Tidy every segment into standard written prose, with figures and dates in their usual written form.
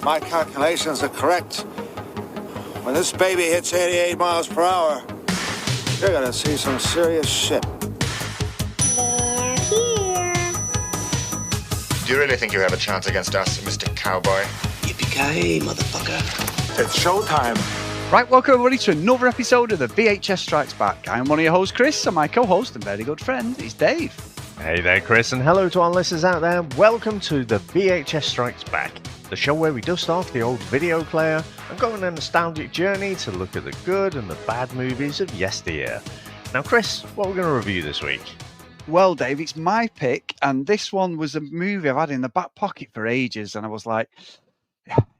my calculations are correct, when this baby hits 88 miles per hour, you're gonna see some serious shit. They're here. Do you really think you have a chance against us, Mr. Cowboy? Yippee-ki-yay, motherfucker. It's showtime. Right, welcome everybody to another episode of the VHS Strikes Back. I'm one of your hosts, Chris, and my co-host and very good friend is Dave. Hey there, Chris, and hello to our listeners out there. Welcome to the VHS Strikes Back, the show where we dust off the old video player and go on a nostalgic journey to look at the good and the bad movies of yesteryear. Now, Chris, what are we going to review this week? Well, Dave, it's my pick, and this one was a movie I've had in the back pocket for ages, and I was like,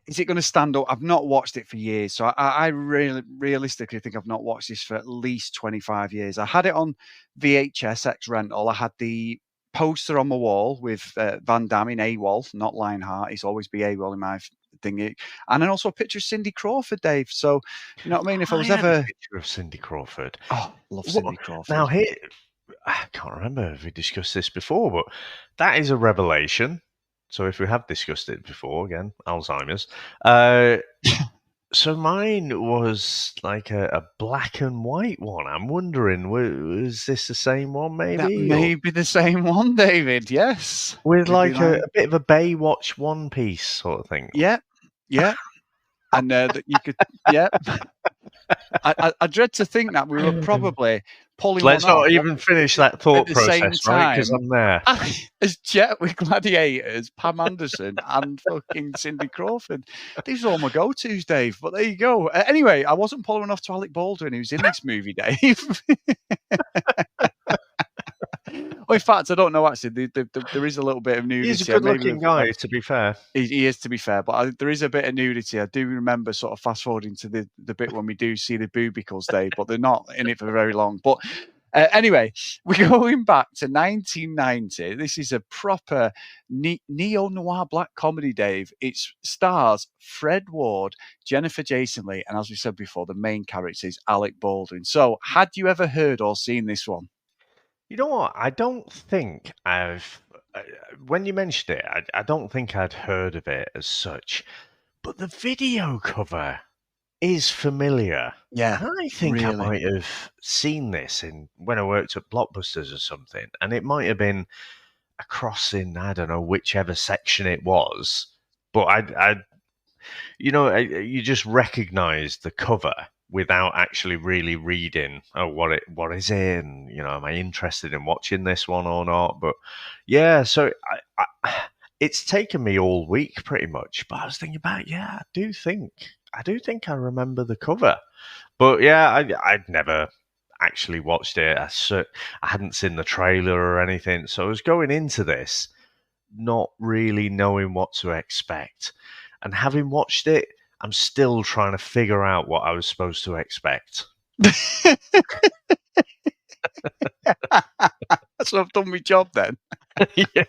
is it going to stand up? I've not watched it for years, so I really realistically think I've not watched this for at least 25 years. I had it on VHS ex-rental. I had the poster on my wall with Van Damme in AWOL, not Lionheart. It's always be AWOL in my thing. And then also a picture of Cindy Crawford, Dave. So, you know what I mean? If I was ever... a picture of Cindy Crawford. Oh, love Cindy Crawford. Now, here, I can't remember if we discussed this before, but that is a revelation. So if we have discussed it before, again, Alzheimer's. So mine was like a black and white one. I'm wondering, was this the same one, maybe? That may be the same one, David, yes. With like a bit of a Baywatch One Piece sort of thing. Yeah. And you could, yeah. I dread to think that we were probably pulling Let's one not off even finish that thought at the same process, right? Because time I'm there. as Jet with Gladiators, Pam Anderson, and fucking Cindy Crawford. These are all my go-tos, Dave. But there you go. Anyway, I wasn't pulling off to Alec Baldwin, who's in this movie, Dave. Well, in fact, I don't know, actually. There is a little bit of nudity. He's a good-looking guy, to be fair. He is, to be fair. But there is a bit of nudity. I do remember sort of fast-forwarding to the bit when we do see the boobicles, Dave, but they're not in it for very long. But anyway, we're going back to 1990. This is a proper neo-noir black comedy, Dave. It stars Fred Ward, Jennifer Jason Leigh, and as we said before, the main character is Alec Baldwin. So, had you ever heard or seen this one? You know what? I don't think when you mentioned it, I don't think I'd heard of it as such. But the video cover is familiar. Yeah, And I think really. I might have seen this when I worked at Blockbusters or something. And it might have been across in, I don't know, whichever section it was. But you just recognise the cover without actually really reading, what is it, and am I interested in watching this one or not? But yeah, so it's taken me all week pretty much. But I was thinking about, I do think I remember the cover. But yeah, I'd never actually watched it. I hadn't seen the trailer or anything, so I was going into this not really knowing what to expect, and having watched it, I'm still trying to figure out what I was supposed to expect. So I've done my job then. Yeah,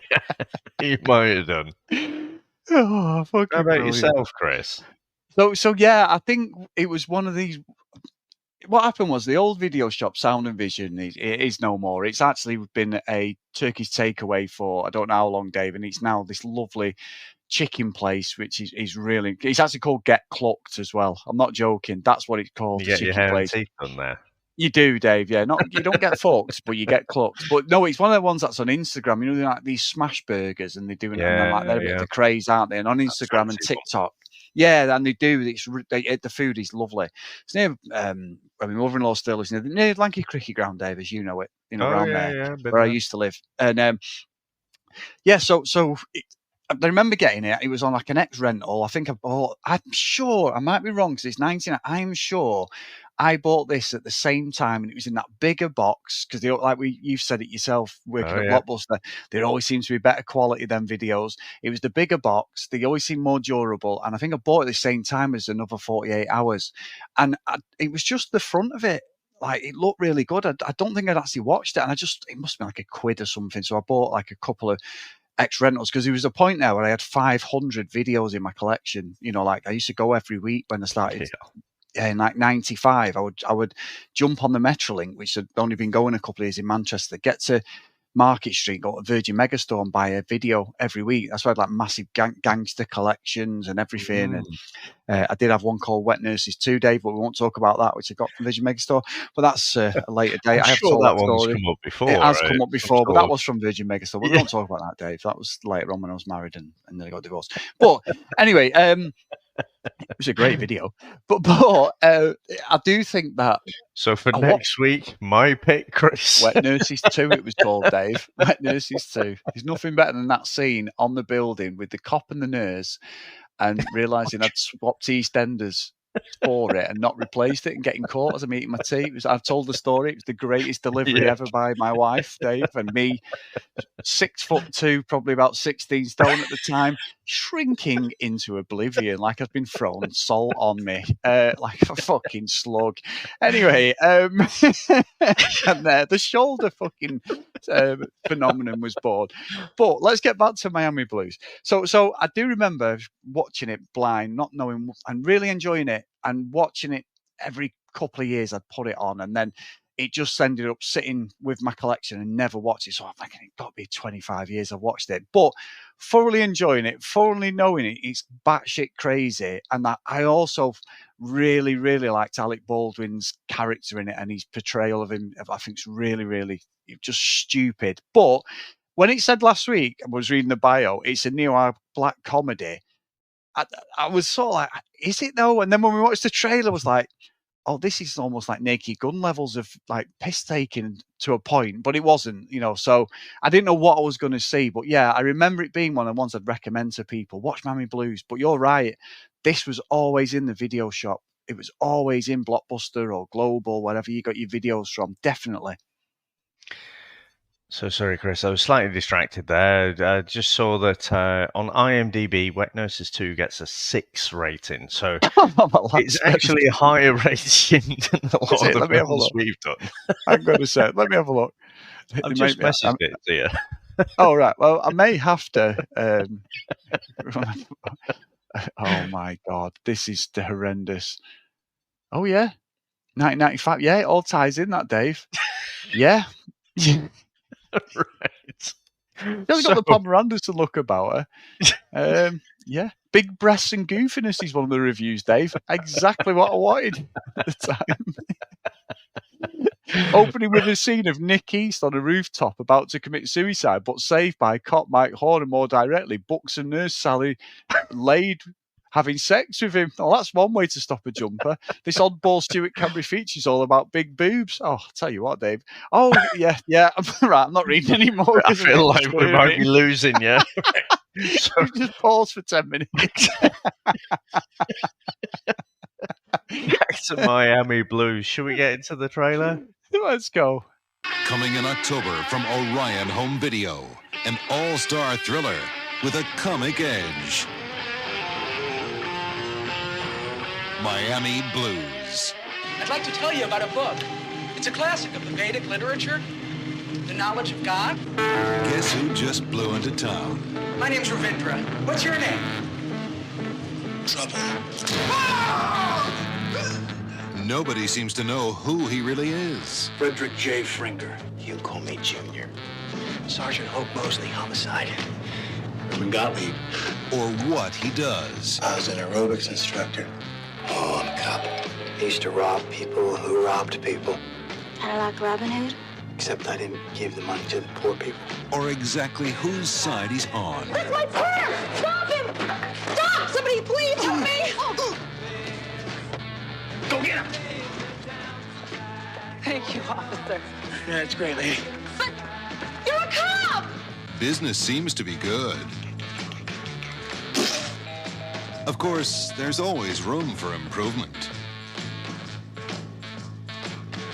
you might have done. Oh, fucking How about brilliant. yourself, Chris? So yeah, I think it was one of these. What happened was the old video shop, Sound and Vision, it is no more. It's actually been a Turkish takeaway for I don't know how long, Dave, and it's now this lovely chicken place, which is really. It's actually called Get Clucked as well. I'm not joking. That's what it's called. You get your chicken hair place. and teeth done there. You do, Dave. Yeah, you don't get fucked, but you get clucked. But no, it's one of the ones that's on Instagram. They're like these smash burgers, and they're doing it. And they're a bit of the craze, aren't they? And on Instagram and TikTok. Yeah, and they do. The food is lovely. It's near. My mother-in-law still lives near Lanky Cricket Ground, Dave, as you know it. Around there where I used to live. And so. I remember getting it. It was on like an ex-rental. I think I bought. I'm sure I might be wrong because it's 19. I'm sure I bought this at the same time, and it was in that bigger box because you've said it yourself. Working at Blockbuster, there always seems to be better quality than videos. It was the bigger box. They always seem more durable, and I think I bought it at the same time as Another 48 Hours, and it was just the front of it. Like, it looked really good. I don't think I'd actually watched it, and it must have been like a quid or something. So I bought like a couple of ex-rentals because there was a point now where I had 500 videos in my collection. Like I used to go every week when I started. Yeah, in like 95, I would jump on the Metrolink, which had only been going a couple of years in Manchester, get to Market Street, go to Virgin Megastore and buy a video every week. That's why I had like massive gangster collections and everything. And I did have one called Wet Nurses 2, Dave, but we won't talk about that, which I got from Virgin Megastore. But that's a later date. I'm I have sure told that that one's story. come up before. It has right? come up before, but that was from Virgin Megastore. But we won't talk about that, Dave. That was later on when I was married and then I got divorced. But anyway, it was a great video. But I do think that. So for next week, my pick, Chris. Wet Nurses 2, it was called, Dave. Wet Nurses 2. There's nothing better than that scene on the building with the cop and the nurse and realising I'd swapped EastEnders for it and not replaced it and getting caught as I'm eating my tea. I've told the story. It was the greatest delivery ever by my wife, Dave, and me, 6'2", probably about 16 stone at the time, shrinking into oblivion like I've been thrown salt on me, like a fucking slug. Anyway, and the shoulder fucking phenomenon was born. But let's get back to Miami Blues. So I do remember watching it blind, not knowing, and really enjoying it, and watching it every couple of years. I'd put it on, and then it just ended up sitting with my collection and never watched it. So I'm thinking it's got to be 25 years I've watched it, but thoroughly enjoying it, thoroughly knowing it. It's batshit crazy, and that I also really, really liked Alec Baldwin's character in it, and his portrayal of him. I think it's really, really just stupid. But when it said last week, I was reading the bio, it's a neo-noir black comedy. I was sort of like, is it though? And then when we watched the trailer, I was like, oh, this is almost like Naked Gun levels of like piss taking to a point, but it wasn't, so I didn't know what I was going to see. But yeah, I remember it being one of the ones I'd recommend to people. Watch Miami Blues. But you're right. This was always in the video shop. It was always in Blockbuster or Global, wherever you got your videos from. Definitely. So sorry, Chris. I was slightly distracted there. I just saw that on IMDb, Wet Nurses 2 gets a 6 rating. So it's actually a higher rating than a lot of the films we've done. I'm going to say, let me have a look. I've just messaged it to you. Oh, right. Well, I may have to. Oh, my God. This is horrendous. Oh, yeah. 1995. Yeah, it all ties in, that, Dave. Yeah. Right. She's got the Pomerandas to look about her. Yeah. Big breasts and goofiness is one of the reviews, Dave. Exactly what I wanted at the time. Opening with a scene of Nick East on a rooftop about to commit suicide, but saved by cop Mike Horn, and more directly, Bucks and nurse Sally Laid having sex with him. Oh, that's one way to stop a jumper. This oddball Stuart Camry feature's all about big boobs. Oh, I'll tell you what, Dave. Oh, yeah. Right, I'm not reading anymore. I feel like we might be losing, yeah. So just pause for 10 minutes. Back to Miami Blues. Should we get into the trailer? Let's go. Coming in October from Orion Home Video, an all-star thriller with a comic edge. Miami Blues. I'd like to tell you about a book. It's a classic of the Vedic literature, the knowledge of God. Guess who just blew into town? My name's Ravindra. What's your name? Trouble. Nobody seems to know who he really is. Frederick J. Frenger. You call me Junior. Sergeant Hoke Moseley, homicide. Herman Gottlieb. Or what he does. I was an aerobics instructor. Oh, I'm a cop. I used to rob people who robbed people. Kind of like Robin Hood? Except I didn't give the money to the poor people. Or exactly whose side he's on. That's my purse! Stop him! Stop! Somebody please help me! Go get him! Thank you, officer. Yeah, it's great, lady. But you're a cop! Business seems to be good. Of course, there's always room for improvement.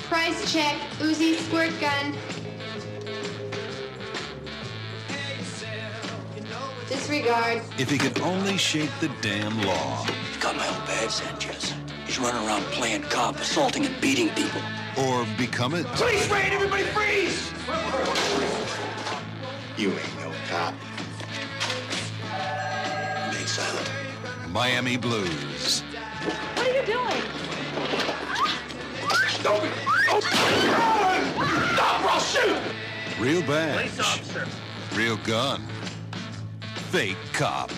Price check. Uzi squirt gun. Disregard. If he could only shake the damn law. Got my own bad Sanchez. He's running around playing cop, assaulting and beating people. Or become it. Police raid! Everybody freeze! You ain't no cop. Remain silent. Miami Blues. What are you doing? Stop it! Stop or I'll shoot! Real badge. Real gun. Fake cop.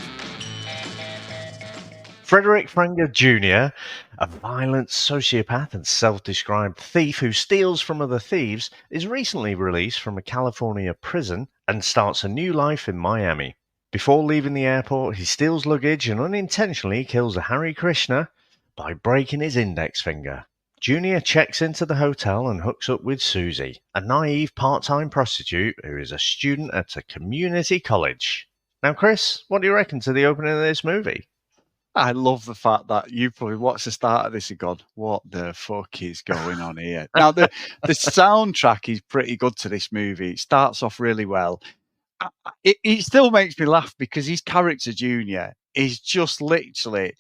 Frederick Frenger Jr., a violent sociopath and self-described thief who steals from other thieves, is recently released from a California prison and starts a new life in Miami. Before leaving the airport, he steals luggage and unintentionally kills a Hare Krishna by breaking his index finger. Junior checks into the hotel and hooks up with Susie, a naive part-time prostitute who is a student at a community college. Now, Chris, what do you reckon to the opening of this movie? I love the fact that you probably watched the start of this and gone, what the fuck is going on here? Now, the soundtrack is pretty good to this movie. It starts off really well. It still makes me laugh because his character, Junior, is just literally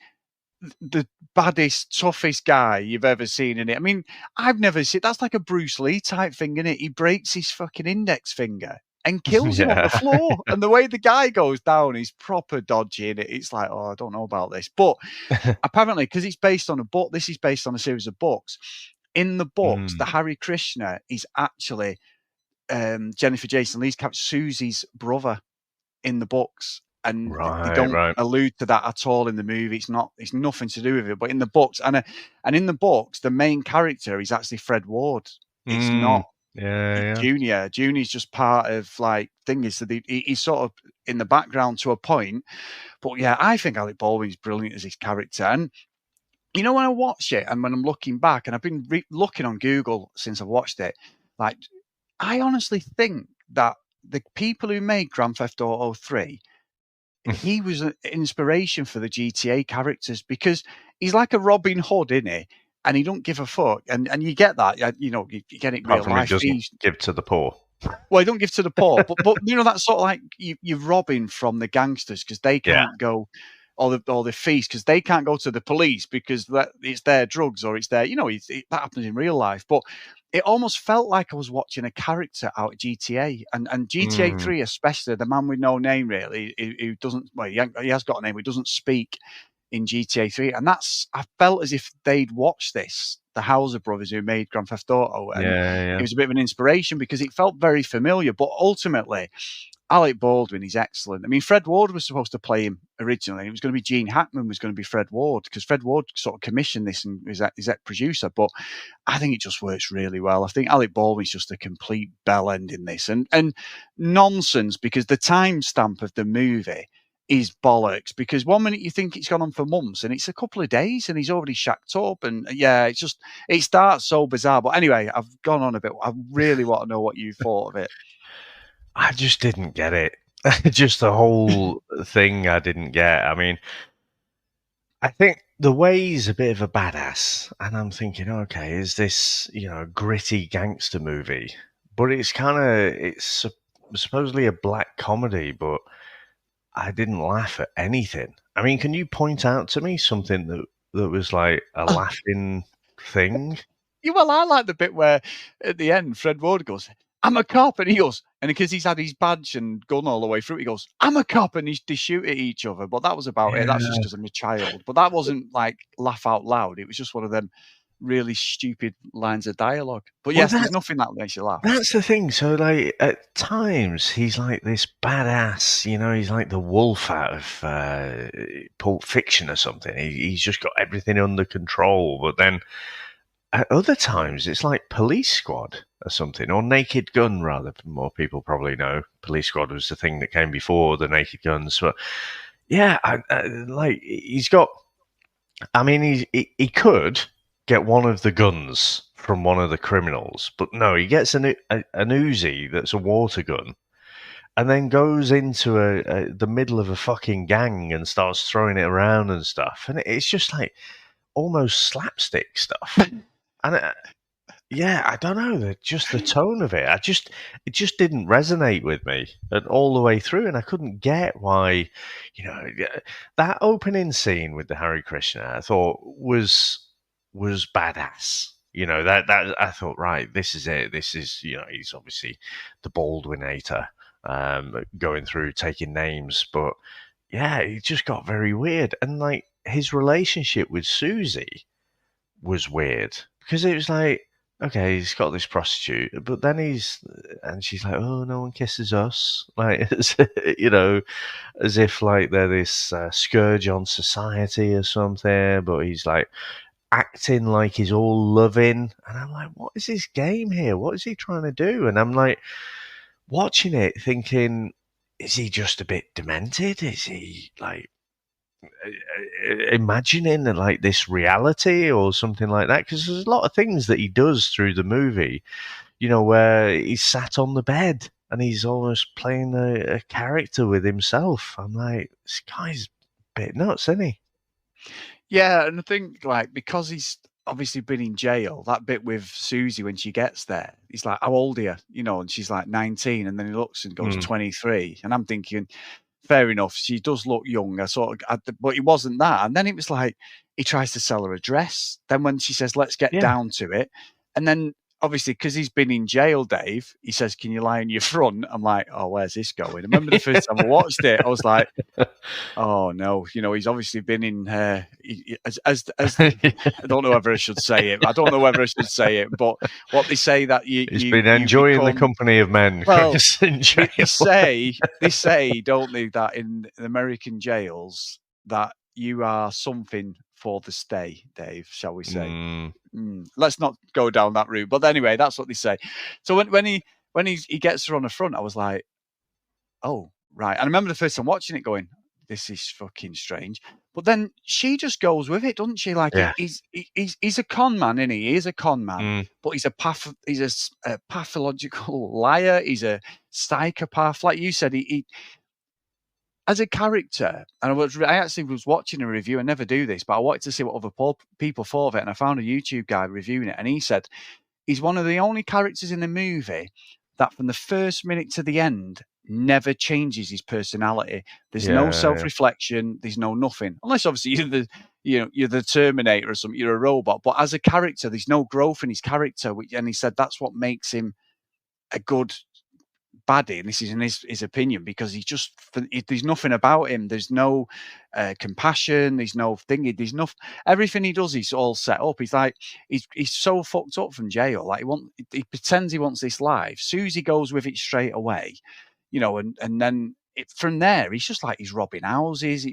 the baddest, toughest guy you've ever seen in it. I mean, I've never seen... That's like a Bruce Lee type thing, isn't it? He breaks his fucking index finger and kills him on the floor. And the way the guy goes down is proper dodgy. And it's like, oh, I don't know about this. But apparently, because it's based on a book, this is based on a series of books. In the books, the Hare Krishna is actually Jennifer Jason Leigh's character, Susie's brother in the books. And they don't allude to that at all in the movie. It's nothing to do with it. But in the books, and in the books, the main character is actually Fred Ward. It's not Junior. Junior's just part of like thingies. So he's sort of in the background to a point. But yeah, I think Alec Baldwin's brilliant as his character. And you know, when I watch it and when I'm looking back, and I've been looking on Google since I've watched it, like I honestly think that the people who made Grand Theft Auto 3, he was an inspiration for the GTA characters because he's like a Robin Hood, isn't he? And he don't give a fuck. And you get that, you know, you get it in real life. He doesn't give to the poor. Well, he don't give to the poor, but you know, that's sort of like you're robbing from the gangsters because they can't go, or the thieves because they can't go to the police because it's their drugs or it's their, you know, that happens in real life. But it almost felt like I was watching a character out of GTA, and GTA 3 especially, the man with no name really, who doesn't, well, he has got a name, but he doesn't speak in GTA 3, and I felt as if they'd watched this, the Hauser brothers who made Grand Theft Auto, and it was a bit of an inspiration because it felt very familiar. But ultimately, Alec Baldwin is excellent. I mean, Fred Ward was supposed to play him originally. It was going to be Gene Hackman was going to be Fred Ward because Fred Ward sort of commissioned this and is that producer. But I think it just works really well. I think Alec Baldwin's just a complete bell end in this and nonsense because the timestamp of the movie is bollocks because 1 minute you think it's gone on for months and it's a couple of days and he's already shacked up and it starts so bizarre. But anyway, I've gone on a bit. I really want to know what you thought of it. I just didn't get it. Just the whole thing I didn't get. I mean, I think the way he's a bit of a badass, and I'm thinking, okay, is this, a gritty gangster movie? But it's supposedly a black comedy, but I didn't laugh at anything. I mean, can you point out to me something that was like a laughing thing? Well, I like the bit where at the end, Fred Ward goes, I'm a cop, and he goes, and because he's had his badge and gun all the way through, he goes, I'm a cop, and they shoot at each other. But that was about it. That's just because I'm a child. But that wasn't like laugh out loud. It was just one of them really stupid lines of dialogue. But yes, there's nothing that makes you laugh. That's the thing. So, like, at times, he's like this badass, he's like the wolf out of Pulp Fiction or something. He's just got everything under control. But then at other times, it's like Police Squad or something, or Naked Gun, rather. More people probably know Police Squad was the thing that came before the Naked Guns. But yeah, he's got. I mean, he could get one of the guns from one of the criminals, but no, he gets an Uzi that's a water gun, and then goes into the middle of a fucking gang and starts throwing it around and stuff, and it's just like almost slapstick stuff. And I don't know, just the tone of it. It just didn't resonate with me all the way through, and I couldn't get why. That opening scene with the Hare Krishna, I thought was badass. That I thought, right, this is it. This is he's obviously the Baldwinator, going through taking names, but yeah, it just got very weird, and like his relationship with Susie was weird because it was like okay, he's got this prostitute, but then and she's like, oh, no one kisses us, like, as if like they're this scourge on society or something. But he's like acting like he's all loving, and I'm like, what is his game here? What is he trying to do? And I'm like watching it, thinking, is he just a bit demented? Is he like imagining like this reality or something like that? Because there's a lot of things that he does through the movie, where he's sat on the bed and he's almost playing a character with himself. I'm like, this guy's a bit nuts, isn't he? Yeah, and I think like because he's obviously been in jail, that bit with Susie when she gets there, he's like, how old are you? And she's like 19, and then he looks and goes 23, and I'm thinking, fair enough, she does look young. But it wasn't that. And then it was like he tries to sell her a dress. Then when she says, let's get down to it, and then obviously because he's been in jail, Dave, he says, can you lie on your front? I'm like, oh, where's this going? I remember the first time I watched it, I was like, oh no, he's obviously been in as I don't know whether I should say it. But what they say that he's been enjoying the company of men. Well, they say, don't they, that in American jails that you are something for the stay, Dave, shall we say? Let's not go down that route. But anyway, that's what they say. So when he gets her on the front, I was like, oh, right. And I remember the first time watching it going, this is fucking strange. But then she just goes with it, doesn't she? Like he's a con man, isn't he? He is a con man, but he's a pathological liar. He's a psychopath. Like you said, he as a character, and I actually was watching a review. I never do this, but I wanted to see what other people thought of it, and I found a YouTube guy reviewing it, and he said he's one of the only characters in the movie that from the first minute to the end never changes his personality. There's no self-reflection. There's no nothing, unless obviously you're the Terminator or something. You're a robot, but as a character, there's no growth in his character. And he said that's what makes him a good baddie, and this is in his opinion, because there's nothing about him. There's no compassion. There's no thingy. There's no everything he does. He's all set up. He's like he's so fucked up from jail. Like he pretends he wants this life. Susie goes with it straight away, and then from there he's just like he's robbing houses.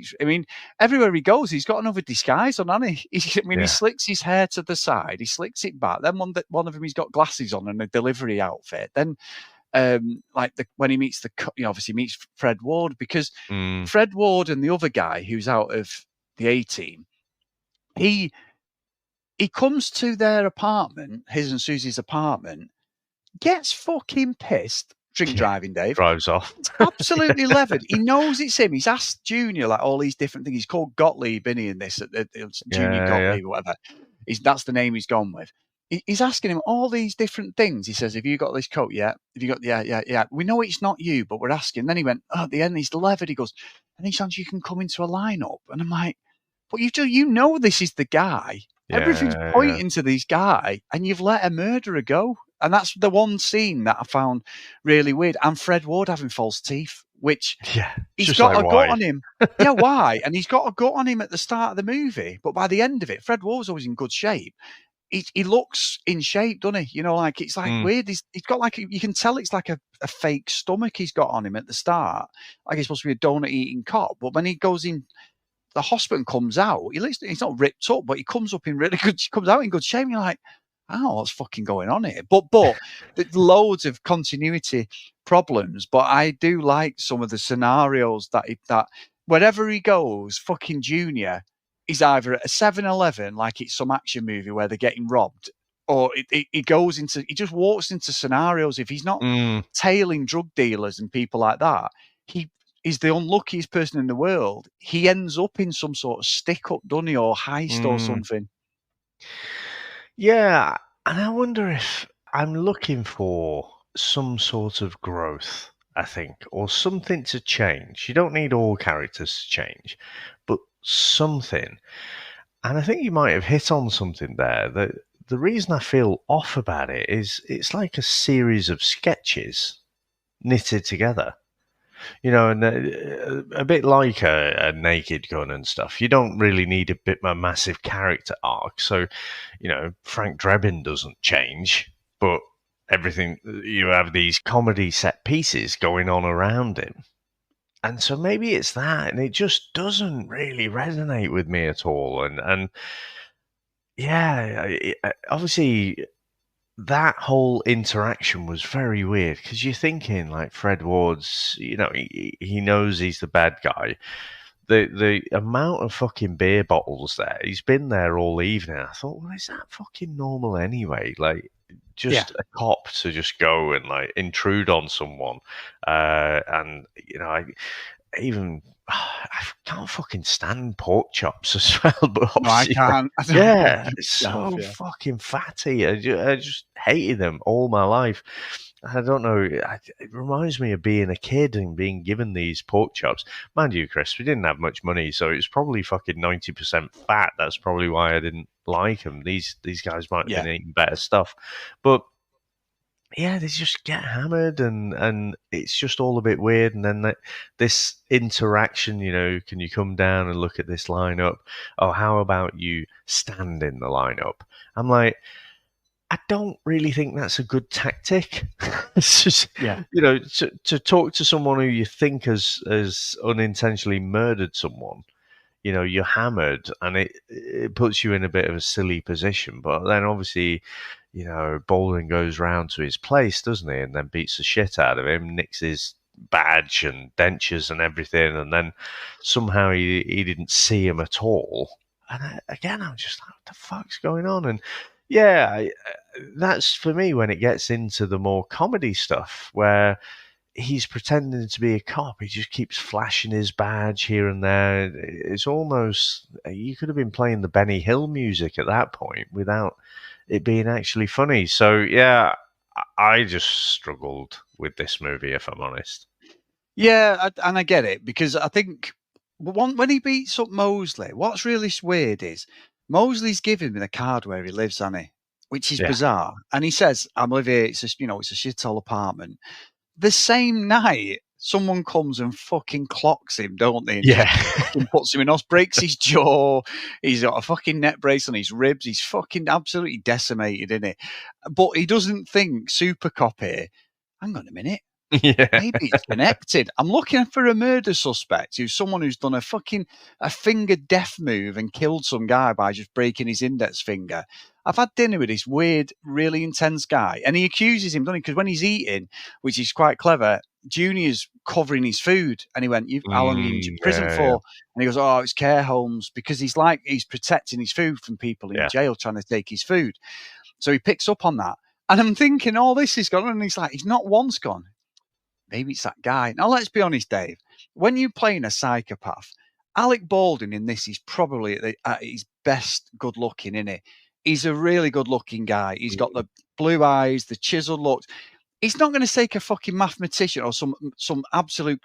Everywhere he goes, he's got another disguise on, hasn't he? He slicks his hair to the side. He slicks it back. Then one of them, he's got glasses on and a delivery outfit. Then. When he meets obviously meets Fred Ward, because Fred Ward and the other guy who's out of the A-Team, he comes to their apartment, his and Susie's apartment, gets fucking pissed, driving, Dave. Drives off. Absolutely levered. He knows it's him. He's asked Junior like all these different things. He's called Gottlieb, isn't he, in this? Junior Gottlieb or whatever. That's the name he's gone with. He's asking him all these different things. He says, have you got this coat yet? Have you got, yeah. We know it's not you, but we're asking. Then he went, at the end, he's levered. He goes, any chance you can come into a lineup? And I'm like, but you know this is the guy. Everything's pointing to this guy, and you've let a murderer go. And that's the one scene that I found really weird. And Fred Ward having false teeth, which he's got a gut on him. Yeah, why? And he's got a gut on him at the start of the movie. But by the end of it, Fred Ward was always in good shape. He looks in shape, doesn't he? Like it's like weird. He's got like you can tell it's like a fake stomach he's got on him at the start, like he's supposed to be a donut eating cop. But when he goes in the hospital and comes out, he's not ripped up, but he comes up in really good. Comes out in good shape. And you're like, oh, what's fucking going on here? But there's loads of continuity problems. But I do like some of the scenarios that wherever he goes, fucking Junior. He's either at a 7-Eleven, like it's some action movie where they're getting robbed, or he just walks into scenarios. If he's not tailing drug dealers and people like that, he is the unluckiest person in the world. He ends up in some sort of stick-up, doesn't he, or heist or something. Yeah, and I wonder if I'm looking for some sort of growth, I think, or something to change. You don't need all characters to change, but something. And I think you might have hit on something there. The reason I feel off about it is it's like a series of sketches knitted together. You know, and a bit like a Naked Gun and stuff. You don't really need a massive character arc. So, you know, Frank Drebin doesn't change, but everything, you have these comedy set pieces going on around him. And so maybe it's that, and it just doesn't really resonate with me at all. And yeah, obviously that whole interaction was very weird because you're thinking like Fred Ward's, you know, he knows he's the bad guy. The amount of fucking beer bottles there, he's been there all evening. I thought, well, is that fucking normal anyway? Like, just a cop to just go and like intrude on someone, and you know, I can't fucking stand pork chops as well, but no, I can't. Yeah, it's so fucking fatty. I just hated them all my life. I don't know. It reminds me of being a kid and being given these pork chops. Mind you, Chris, we didn't have much money, so it was probably fucking 90% fat. That's probably why I didn't like them. These guys might have been eating better stuff, but yeah, they just get hammered, and it's just all a bit weird. And then this interaction, you know, can you come down and look at this lineup? Oh, how about you stand in the lineup? I'm like, I don't really think that's a good tactic. It's just, you know, to talk to someone who you think has unintentionally murdered someone. You know, you're hammered, and it puts you in a bit of a silly position. But then, obviously, you know, Baldwin goes round to his place, doesn't he? And then beats the shit out of him, nicks his badge and dentures and everything. And then somehow he didn't see him at all. And again, I'm just like, what the fuck's going on? And yeah, that's for me when it gets into the more comedy stuff where he's pretending to be a cop. He just keeps flashing his badge here and there. It's almost, you could have been playing the Benny Hill music at that point without it being actually funny. So yeah, I just struggled with this movie, if I'm honest. Yeah, and I get it, because I think when he beats up Moseley, what's really weird is Moseley's giving him the card where he lives, hasn't he? Which is bizarre. And he says, I'm living here, it's a shithole apartment. The same night, someone comes and fucking clocks him, don't they? And fucking puts him in hospital, breaks his jaw. He's got a fucking neck brace on his ribs. He's fucking absolutely decimated, isn't it? But he doesn't think Super Cop here, hang on a minute. Maybe it's connected. I'm looking for a murder suspect who's someone who's done a finger death move and killed some guy by just breaking his index finger. I've had dinner with this weird, really intense guy, and he accuses him, doesn't he? Because when he's eating, which is quite clever, Junior's covering his food, and he went, how long are you in prison for? And he goes, oh, it's care homes, because he's protecting his food from people in jail trying to take his food. So he picks up on that. And I'm thinking, all this is gone on, and he's not once gone. Maybe it's that guy. Now, let's be honest, Dave. When you're playing a psychopath, Alec Baldwin in this is probably at his best good-looking, isn't he? He's a really good-looking guy. He's got the blue eyes, the chiseled look. He's not going to take a fucking mathematician or some absolute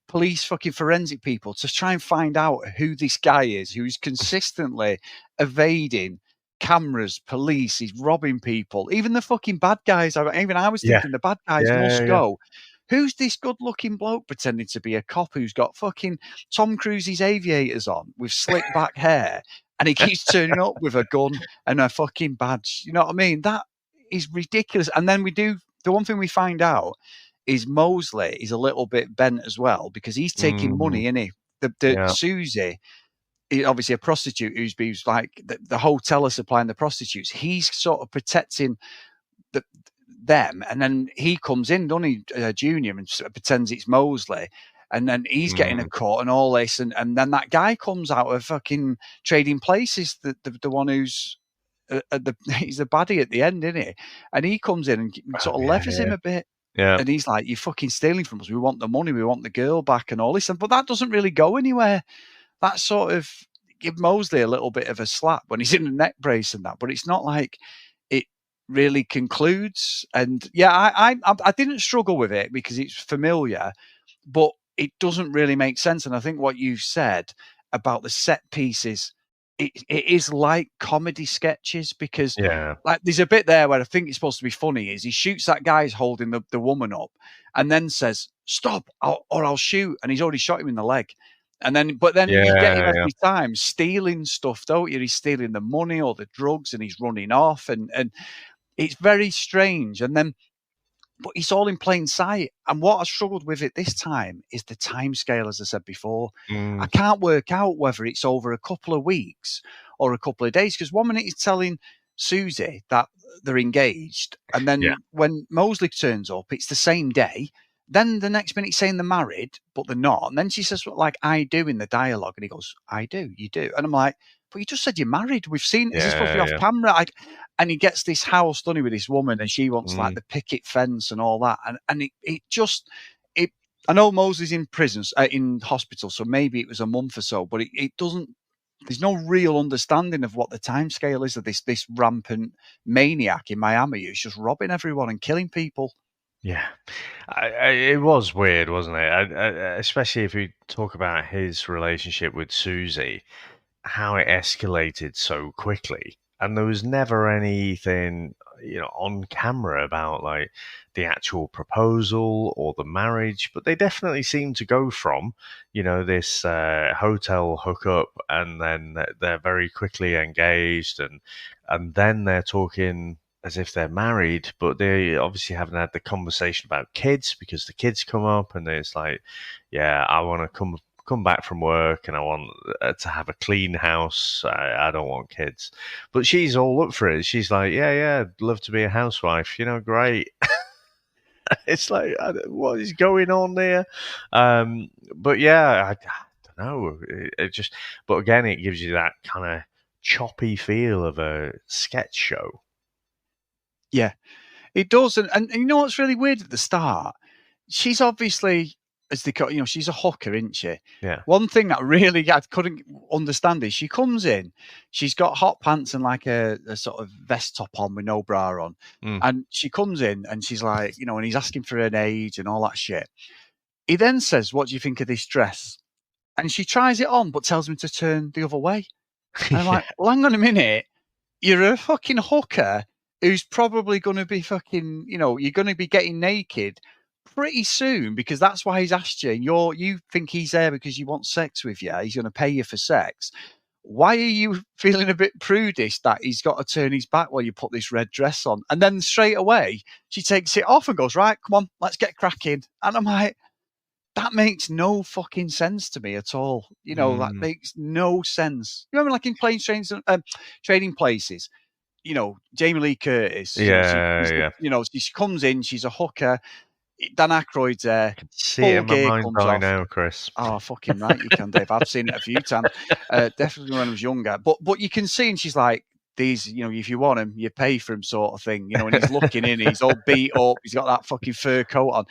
police fucking forensic people to try and find out who this guy is, who's consistently evading cameras, police, he's robbing people. Even the fucking bad guys, even I was thinking the bad guys must go. Who's this good-looking bloke pretending to be a cop who's got fucking Tom Cruise's aviators on with slick back hair, and he keeps turning up with a gun and a fucking badge? You know what I mean? That is ridiculous. And then the one thing we find out is Moseley is a little bit bent as well, because he's taking money, isn't he? Susie, obviously a prostitute who's like the hotel is supplying the prostitutes. He's sort of protecting them, and then he comes in, doesn't he, Junior, and pretends it's Moseley, and then he's getting a cut and all this, and then that guy comes out of fucking Trading Places, the one who's he's the baddie at the end, isn't he? And he comes in and sort of levers him a bit. Yeah. And he's like, you're fucking stealing from us. We want the money. We want the girl back and all this. But that doesn't really go anywhere. That sort of give Moseley a little bit of a slap when he's in a neck brace and that. But it's not like it really concludes. And yeah, I didn't struggle with it because it's familiar, but it doesn't really make sense. And I think what you said about the set pieces, it is like comedy sketches, because like there's a bit there where I think it's supposed to be funny is he shoots that guy who's holding the woman up and then says, stop, or I'll shoot. And he's already shot him in the leg. And then, but then you get him every time stealing stuff, don't you? He's stealing the money or the drugs, and he's running off, and it's very strange. And then, but it's all in plain sight. And what I struggled with it this time is the time scale, as I said before. I can't work out whether it's over a couple of weeks or a couple of days, because 1 minute he's telling Susie that they're engaged, and then when Moseley turns up, it's the same day. Then the next minute he's saying they're married, but they're not. And then she says, like, I do in the dialogue. And he goes, I do, you do. And I'm like, but you just said you're married. We've seen it. Is this supposed to be off camera? And he gets this house done with this woman, and she wants like the picket fence and all that. And it just, I know Moseley's in prison, in hospital, so maybe it was a month or so, but it doesn't, there's no real understanding of what the time scale is of this rampant maniac in Miami who's just robbing everyone and killing people. Yeah, it was weird, wasn't it? Especially if we talk about his relationship with Susie, how it escalated so quickly, and there was never anything, on camera about like the actual proposal or the marriage, but they definitely seem to go from, this hotel hookup, and then they're very quickly engaged, and then they're talking as if they're married, but they obviously haven't had the conversation about kids, because the kids come up and it's like, I want to come back from work and I want to have a clean house. I don't want kids. But she's all up for it. She's like, I'd love to be a housewife. Great. It's like, what is going on there? But I don't know. It just, but again, it gives you that kind of choppy feel of a sketch show. Yeah, it does. And you know what's really weird at the start? She's obviously, as they call, she's a hooker, isn't she? Yeah. One thing that really I couldn't understand is she comes in, she's got hot pants and like a sort of vest top on with no bra on. And she comes in and she's like, and he's asking for an age and all that shit. He then says, what do you think of this dress? And she tries it on, but tells him to turn the other way. And I'm like, well, hang on a minute. You're a fucking hooker who's probably going to be fucking, you're going to be getting naked pretty soon, because that's why he's asked you. You think he's there because he wants sex with you. He's going to pay you for sex. Why are you feeling a bit prudish that he's got to turn his back while you put this red dress on? And then straight away, she takes it off and goes, right, come on, let's get cracking. And I'm like, that makes no fucking sense to me at all. That makes no sense. You remember, like in Trading Places, Jamie Lee Curtis. She comes in, she's a hooker. Dan Aykroyd's there. I can see it in my mind's eye now, Chris. Oh, fucking right, you can, Dave. I've seen it a few times. Definitely when I was younger. But you can see, and she's like, these, if you want him, you pay for him, sort of thing. And he's looking in, he's all beat up, he's got that fucking fur coat on.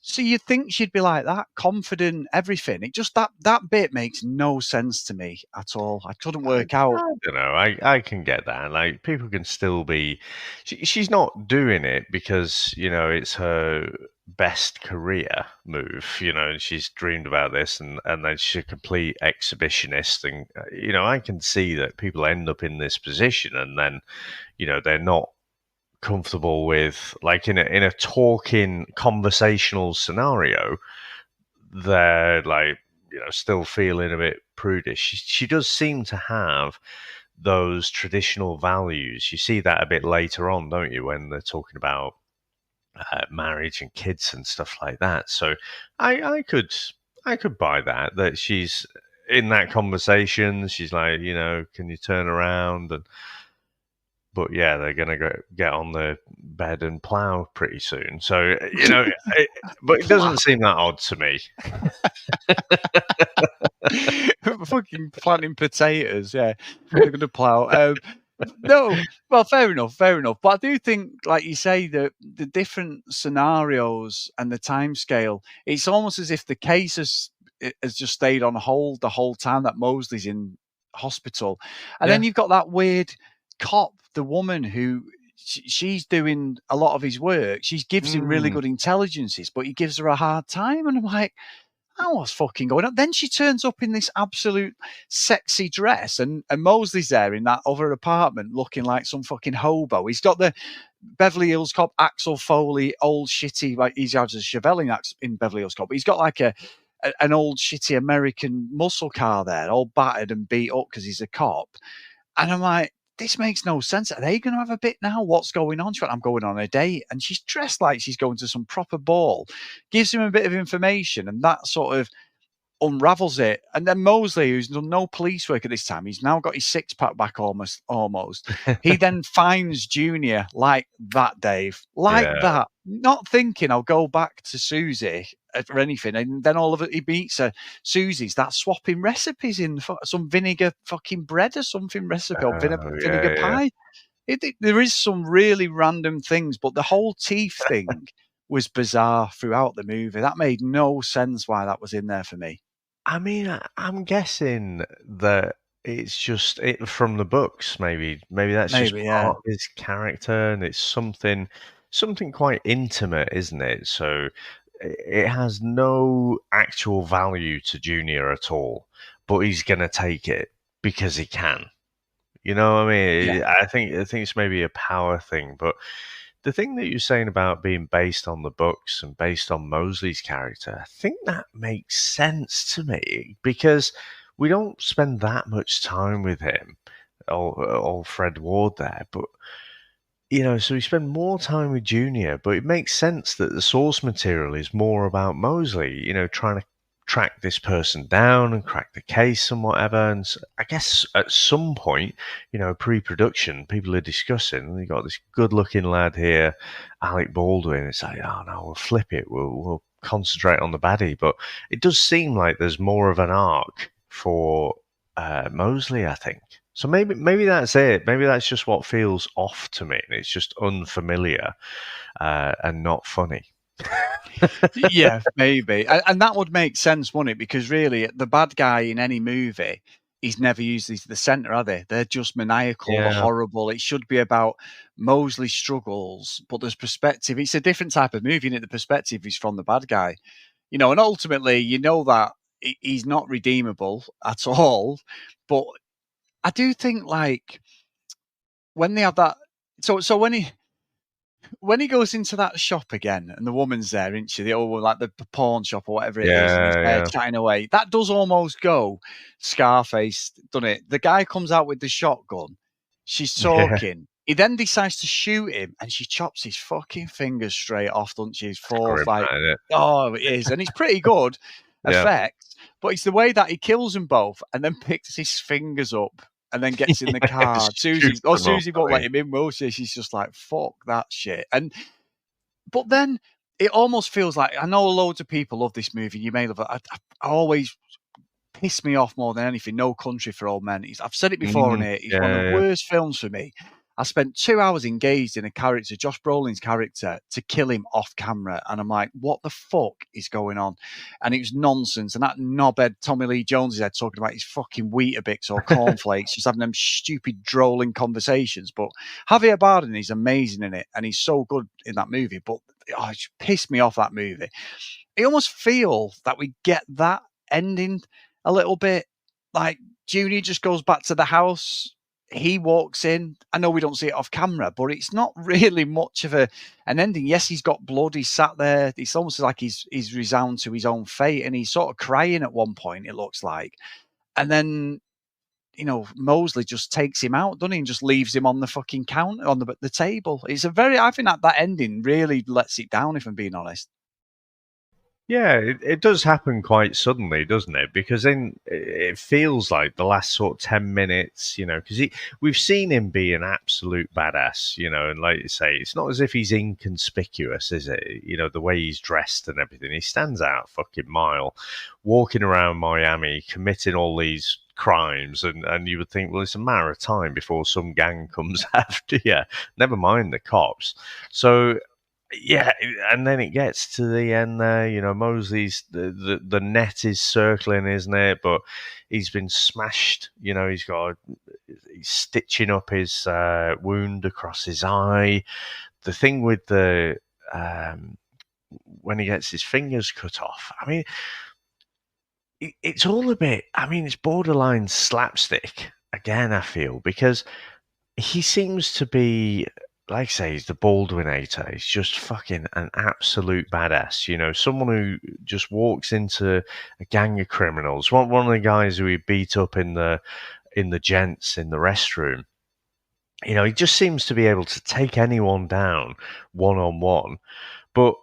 So you'd think she'd be like that, confident, everything. It just, that bit makes no sense to me at all. I couldn't work out. I don't know. I can get that. Like, people can still be. She's not doing it because it's her best career move. And she's dreamed about this, and then she's a complete exhibitionist. And I can see that people end up in this position, and then they're not comfortable with, like, in a talking conversational scenario, they're like, still feeling a bit prudish. She does seem to have those traditional values. You see that a bit later on, don't you, when they're talking about marriage and kids and stuff like that. So I could buy that she's in that conversation. She's like, can you turn around? But they're going to get on the bed and plow pretty soon. So, but it doesn't seem that odd to me. Fucking planting potatoes, yeah. They're going to plow. No, well, fair enough. But I do think, like you say, that the different scenarios and the time scale, it's almost as if the case has just stayed on hold the whole time that Moseley's in hospital. And then you've got that weird cop, the woman who she's doing a lot of his work. She gives him really good intelligences, but he gives her a hard time. And I'm like, what's fucking going on? Then she turns up in this absolute sexy dress, and Moseley's there in that other apartment looking like some fucking hobo. He's got the Beverly Hills Cop Axel Foley old shitty, like he has a Chevelle in Beverly Hills Cop, but he's got like an old shitty American muscle car there, all battered and beat up because he's a cop. And I'm like, this makes no sense. Are they going to have a bit now? What's going on? She's like, I'm going on a date. And she's dressed like she's going to some proper ball, gives him a bit of information, and that sort of unravels it. And then Moseley, who's done no police work at this time, he's now got his six-pack back almost. He then finds Junior like that, Dave. Like that. Not thinking I'll go back to Susie or anything. And then all of it, he meets her. Susie's that swapping recipes in some vinegar fucking bread or something recipe, or vinegar pie. There is some really random things, but the whole teeth thing was bizarre throughout the movie. That made no sense why that was in there for me. I mean, I'm guessing that it's just it from the books. Maybe that's just part of his character, and it's something quite intimate, isn't it? So it has no actual value to Junior at all, but he's gonna take it because he can. You know what I mean? Yeah. I think it's maybe a power thing, but the thing that you're saying about being based on the books and based on Moseley's character, I think that makes sense to me because we don't spend that much time with him, or Fred Ward there, but so we spend more time with Junior, but it makes sense that the source material is more about Moseley, trying to track this person down and crack the case and whatever. And so I guess at some point, pre-production, people are discussing, and you got this good-looking lad here, Alec Baldwin. It's like, oh no, we'll flip it. We'll concentrate on the baddie. But it does seem like there's more of an arc for Moseley, I think. So maybe that's it. Maybe that's just what feels off to me. It's just unfamiliar and not funny. Yeah, maybe. And that would make sense, wouldn't it? Because really, the bad guy in any movie, he's never used these the center, are they? They're just maniacal or horrible. It should be about Moseley's struggles, but there's perspective. It's a different type of movie, isn't it? The perspective is from the bad guy. And ultimately, that he's not redeemable at all. But I do think, like, when they have that... So when he goes into that shop again, and the woman's there, isn't she? The pawn shop or whatever it is, and he's there chatting away. That does almost go Scarface, doesn't it? The guy comes out with the shotgun. She's talking. Yeah. He then decides to shoot him, and she chops his fucking fingers straight off, doesn't she? His fourth, it is, and it's pretty good effect. But it's the way that he kills them both, and then picks his fingers up. And then gets in the car. Susie won't let him in, will she? She's just like, fuck that shit. But then it almost feels like, I know loads of people love this movie. You may love it. I always piss me off more than anything. No Country for Old Men. I've said it before on here. It's one of the worst films for me. I spent 2 hours engaged in a character, Josh Brolin's character, to kill him off camera. And I'm like, what the fuck is going on? And it was nonsense. And that knobhead Tommy Lee Jones is there talking about his fucking Weetabix or cornflakes, just having them stupid, drolling conversations. But Javier Bardem is amazing in it. And he's so good in that movie. But it pissed me off, that movie. I almost feel that we get that ending a little bit. Like, Junior just goes back to the house. He walks in. I know we don't see it off camera, but it's not really much of an ending. Yes, he's got blood. He's sat there. It's almost like he's resigned to his own fate, and he's sort of crying at one point, it looks like. And then, Moseley just takes him out, doesn't he? And just leaves him on the fucking counter, on the table. I think that ending really lets it down, if I'm being honest. Yeah, it does happen quite suddenly, doesn't it? Because then it feels like the last sort of 10 minutes, because we've seen him be an absolute badass, and like you say, it's not as if he's inconspicuous, is it? The way he's dressed and everything. He stands out a fucking mile, walking around Miami, committing all these crimes, and you would think, well, it's a matter of time before some gang comes after you. Never mind the cops. So... yeah, and then it gets to the end there, Moseley's, the net is circling, isn't it? But he's been smashed, he's stitching up his wound across his eye. The thing with when he gets his fingers cut off, I mean, it's all a bit. I mean, it's borderline slapstick again. I feel because he seems to be, like I say, he's the Baldwinator. He's just fucking an absolute badass. You know, someone who just walks into a gang of criminals. One of the guys who he beat up in the gents in the restroom. You know, he just seems to be able to take anyone down one on one. But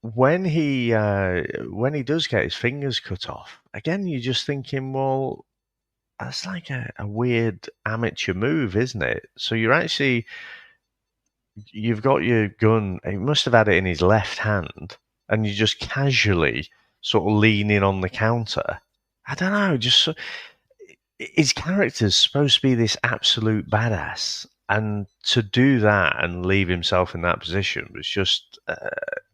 when he does get his fingers cut off, again, you're just thinking, well, that's like a weird amateur move, isn't it? So you've got your gun. He must have had it in his left hand, and you're just casually sort of leaning on the counter. I don't know, his character's supposed to be this absolute badass, and to do that and leave himself in that position was just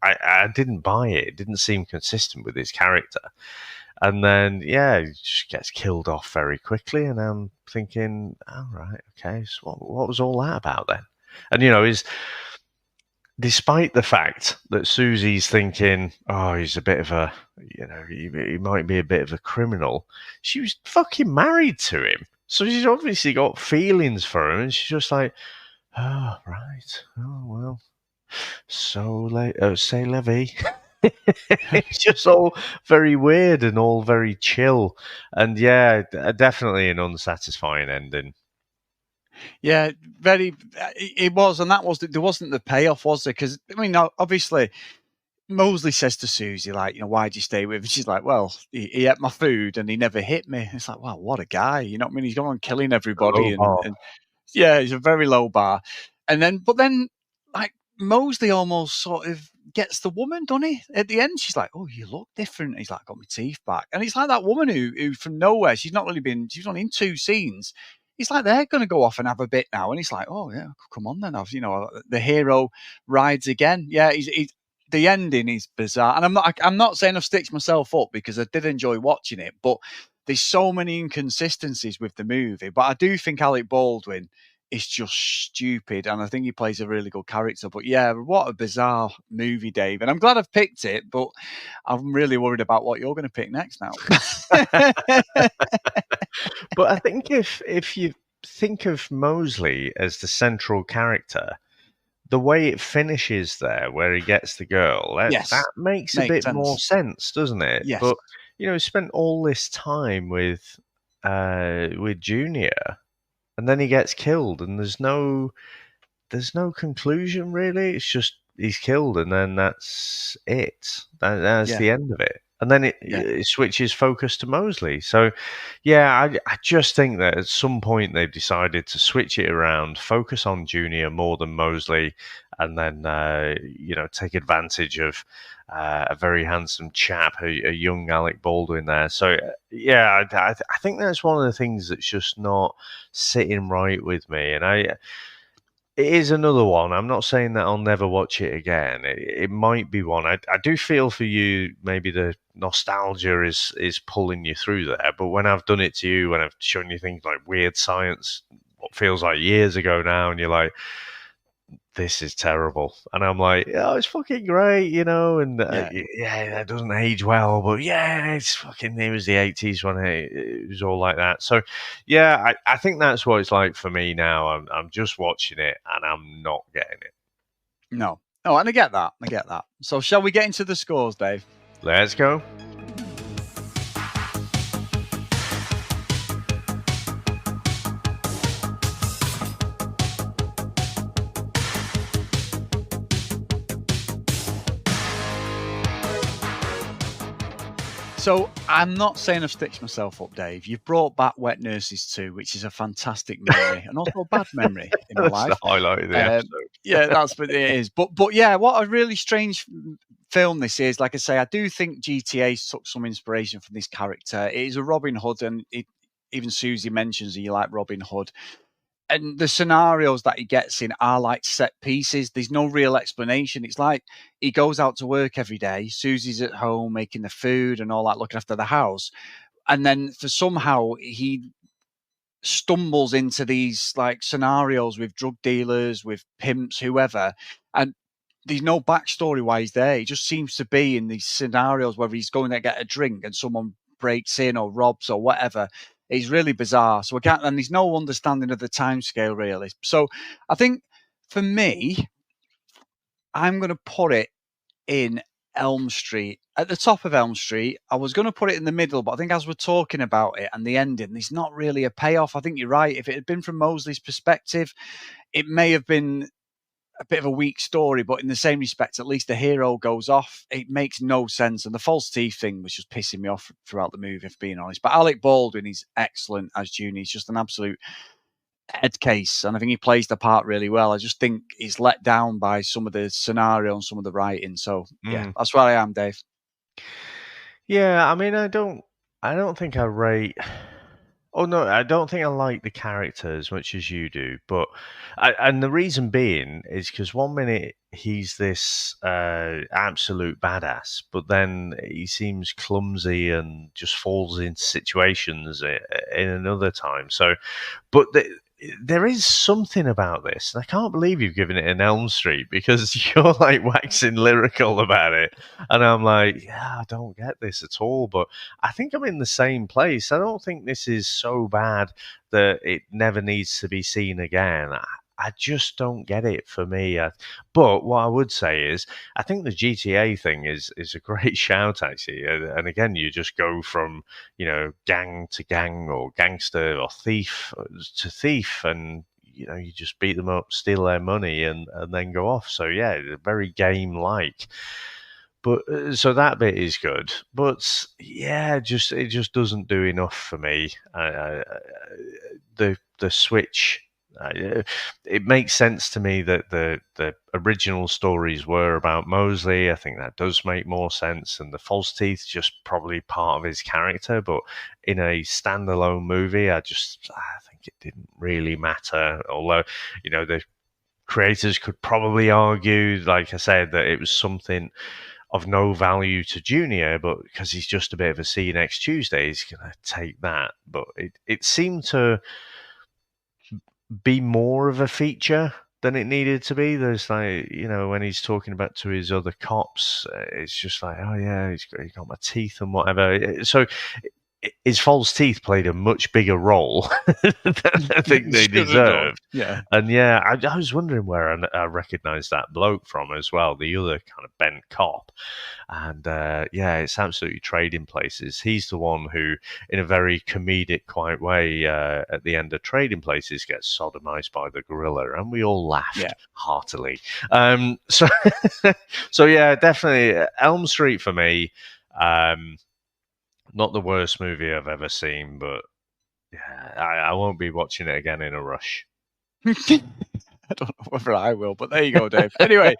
I didn't buy it. It didn't seem consistent with his character. And then he just gets killed off very quickly, and I'm thinking, all right, okay, so what was all that about then? And despite the fact that Susie's thinking, oh, he's a bit of a, he might be a bit of a criminal, she was fucking married to him. So she's obviously got feelings for him, and she's just like, oh, right. Oh, well. So, say la vie. It's just all very weird and all very chill. And definitely an unsatisfying ending. Yeah, very. It was, and there wasn't the payoff, was there? Because I mean, obviously, Moseley says to Susie, like, why'd you stay with him? She's like, well, he ate my food and he never hit me. It's like, wow, what a guy! You know what I mean? He's going on killing everybody, and yeah, he's a very low bar. But then, like, Moseley almost sort of gets the woman, doesn't he? At the end, she's like, oh, you look different. He's like, got my teeth back. And it's like that woman who from nowhere, she's only in 2 scenes. He's like, they're going to go off and have a bit now. And he's like, oh, yeah, come on then. The hero rides again. Yeah, the ending is bizarre. And I'm not saying I've stitched myself up, because I did enjoy watching it, but there's so many inconsistencies with the movie. But I do think Alec Baldwin is just stupid, and I think he plays a really good character. But yeah, what a bizarre movie, Dave. And I'm glad I've picked it, but I'm really worried about what you're going to pick next now. But I think if you think of Moseley as the central character, the way it finishes there, where he gets the girl, that makes a bit more sense, doesn't it? Yes. But he spent all this time with Junior, and then he gets killed, and there's no conclusion really. It's just he's killed, and then that's it. That's the end of it. And then it switches focus to Moseley. So, I just think that at some point they've decided to switch it around, focus on Junior more than Moseley, and then take advantage of a very handsome chap, a young Alec Baldwin there. So, I think that's one of the things that's just not sitting right with me. And it is another one. I'm not saying that I'll never watch it again. It might be one. I do feel for you, maybe the nostalgia is pulling you through there. But when I've done it to you, when I've shown you things like Weird Science, what feels like years ago now, and you're like, this is terrible. And I'm like, oh, it's fucking great, and that doesn't age well, but it's fucking, it was the 80s when it was all like that. So, I think that's what it's like for me now. I'm just watching it and I'm not getting it. No. Oh, and I get that. So shall we get into the scores, Dave? Let's go. So I'm not saying I've stitched myself up, Dave. You've brought back Wet Nurses 2, which is a fantastic memory, and also a bad memory in my life. That's the highlight of the episode. Yeah, that's what it is. But what a really strange film this is. Like I say, I do think GTA took some inspiration from this character. It is a Robin Hood, and even Susie mentions that you like Robin Hood. And the scenarios that he gets in are like set pieces. There's no real explanation. It's like he goes out to work every day. Susie's at home making the food and all that, looking after the house. And then somehow he stumbles into these like scenarios with drug dealers, with pimps, whoever. And there's no backstory why he's there. He just seems to be in these scenarios where he's going to get a drink and someone breaks in or robs or whatever. It's really bizarre. So and there's no understanding of the timescale really. So I think for me, I'm going to put it in Elm Street. At the top of Elm Street, I was going to put it in the middle, but I think as we're talking about it and the ending, there's not really a payoff. I think you're right. If it had been from Moseley's perspective, it may have been a bit of a weak story, but in the same respect, at least the hero goes off. It makes no sense. And the false teeth thing was just pissing me off throughout the movie, if being honest. But Alec Baldwin is excellent as Junior. He's just an absolute head case, and I think he plays the part really well. I just think he's let down by some of the scenario and some of the writing. So yeah, that's where I am, Dave. Yeah, I mean, I don't think I rate. Oh no, I don't think I like the character as much as you do. But and the reason being is because one minute he's this absolute badass, but then he seems clumsy and just falls into situations in another time. So, but there is something about this, and I can't believe you've given it an Elm Street, because you're like waxing lyrical about it, and I'm like, yeah, I don't get this at all. But I think I'm in the same place. I don't think this is so bad that it never needs to be seen again. I just don't get it for me. But what I would say is, I think the GTA thing is a great shout, actually. And again, you just go from, gang to gang, or gangster or thief to thief, and, you just beat them up, steal their money, and then go off. So, yeah, very game-like. But so that bit is good. But, yeah, it just doesn't do enough for me. The switch... it makes sense to me that the original stories were about Moseley. I think that does make more sense, and the false teeth just probably part of his character. But in a standalone movie, I think it didn't really matter. Although, the creators could probably argue, like I said, that it was something of no value to Junior, but because he's just a bit of a see you next Tuesday, he's going to take that. But it seemed to be more of a feature than it needed to be. There's like, when he's talking about to his other cops, it's just like, oh yeah, he got my teeth and whatever. So his false teeth played a much bigger role than I think they deserved. Yeah. And yeah, I was wondering where I recognised that bloke from as well, the other kind of bent cop. And yeah, it's absolutely Trading Places. He's the one who, in a very comedic, quiet way, at the end of Trading Places, gets sodomized by the gorilla, and we all laughed heartily. So yeah, definitely Elm Street for me. Not the worst movie I've ever seen, but yeah, I won't be watching it again in a rush. I don't know whether I will, but there you go, Dave. Anyway,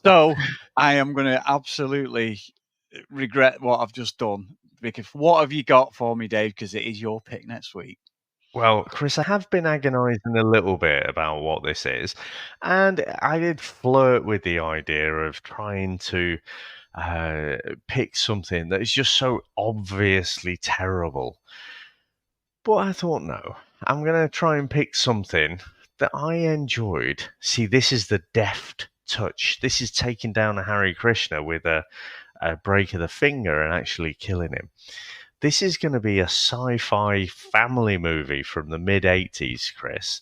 so I am going to absolutely regret what I've just done. Because what have you got for me, Dave? Because it is your pick next week. Well, Chris, I have been agonising a little bit about what this is, and I did flirt with the idea of trying to pick something that is just so obviously terrible. But I thought, no, I'm going to try and pick something that I enjoyed. See, this is the deft touch. This is taking down a Hare Krishna with a break of the finger and actually killing him. This is going to be a sci-fi family movie from the mid-80s, Chris,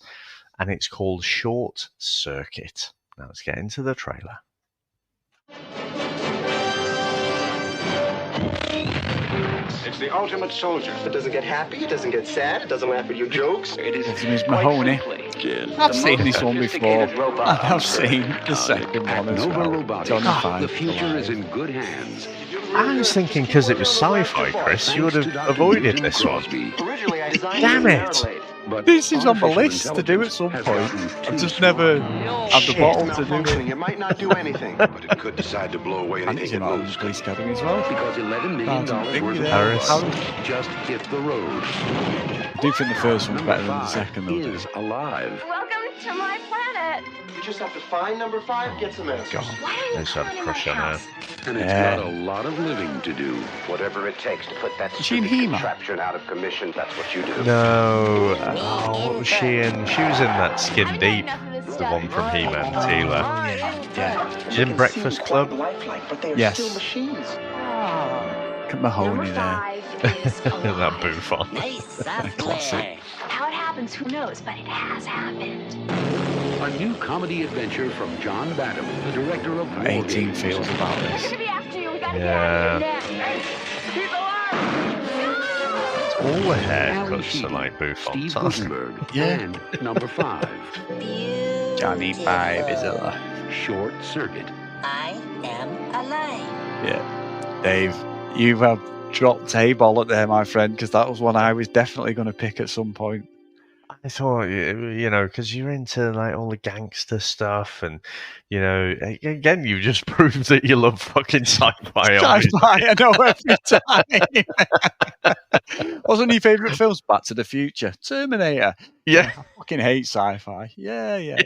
and it's called Short Circuit. Now let's get into the trailer. It's the ultimate soldier. It doesn't get happy, it doesn't get sad, it doesn't laugh at your jokes. It is Miss Mahoney. I've seen this one before. I've seen the second one as well. The future is in good hands. I was thinking because it was sci-fi, Chris, you would have avoided this one. Damn it! This is on the list to do at some point. I've just never had the bottle to do it. It might not do anything, but it could decide to blow away And it's anything in it moves. police cabin as well. Because $11 million worth of Harris. just hit the road. I do think the first one's better than the second, though. Is alive. Welcome to my planet. You just have to find number 5, get some answers. God, Why are I you just had coming a in my crush on her. house? And it's Yeah. got a lot of living to do. Whatever it takes to put that Is she in stupid He-Man? contraption out of commission, that's what you do. No, what was she in? She was in that Skin Deep, the one from He-Man, Teela. Yeah. She's in Breakfast Club. Yes. Look at Mahoney there. That Buffon. Classic. How it happens, who knows, but it has happened. A new comedy adventure from John Badham, the director of War 18 Games. feels about this. We're gonna be after you. We gotta Yeah. get out of here now. Keep alive! All the Ali haircuts are Sheedy, like Buffon. Steve Gutenberg, Yeah. and number 5, Johnny Five is alive. Short Circuit. I am alive. Yeah. Dave, you have dropped a bullet there, my friend, because that was one I was definitely going to pick at some point. I thought, because you're into like all the gangster stuff, and again, you just proved that you love fucking sci-fi. I know every time. What's one of your favourite films? Back to the Future, Terminator. Yeah, I fucking hate sci-fi. Yeah.